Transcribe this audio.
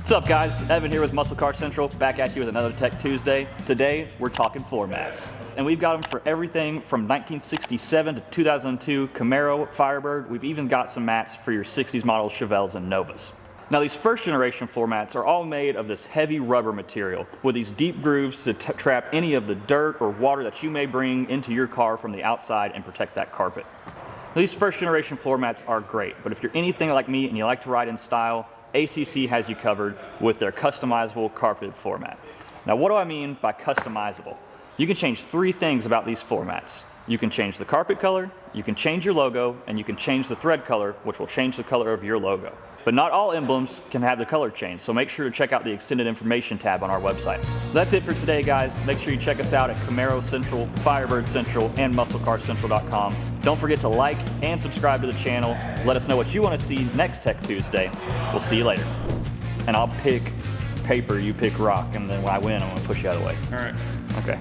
What's up guys, Evan here with Muscle Car Central, back at you with another Tech Tuesday. Today, we're talking floor mats. And we've got them for everything from 1967 to 2002 Camaro, Firebird. We've even got some mats for your 60s model Chevelles and Novas. Now these first generation floor mats are all made of this heavy rubber material with these deep grooves to trap any of the dirt or water that you may bring into your car from the outside and protect that carpet. Now, these first generation floor mats are great, but if you're anything like me and you like to ride in style, ACC has you covered with their customizable carpeted floor mat. Now what do I mean by customizable? You can change three things about these floor mats. You can change the carpet color, you can change your logo, and you can change the thread color, which will change the color of your logo. But not all emblems can have the color change, so make sure to check out the extended information tab on our website. That's it for today, guys. Make sure you check us out at Camaro Central, Firebird Central, and MuscleCarCentral.com. Don't forget to like and subscribe to the channel. Let us know what you want to see next Tech Tuesday. We'll see you later. And I'll pick paper, you pick rock, and then when I win, I'm going to push you out of the way. All right. Okay.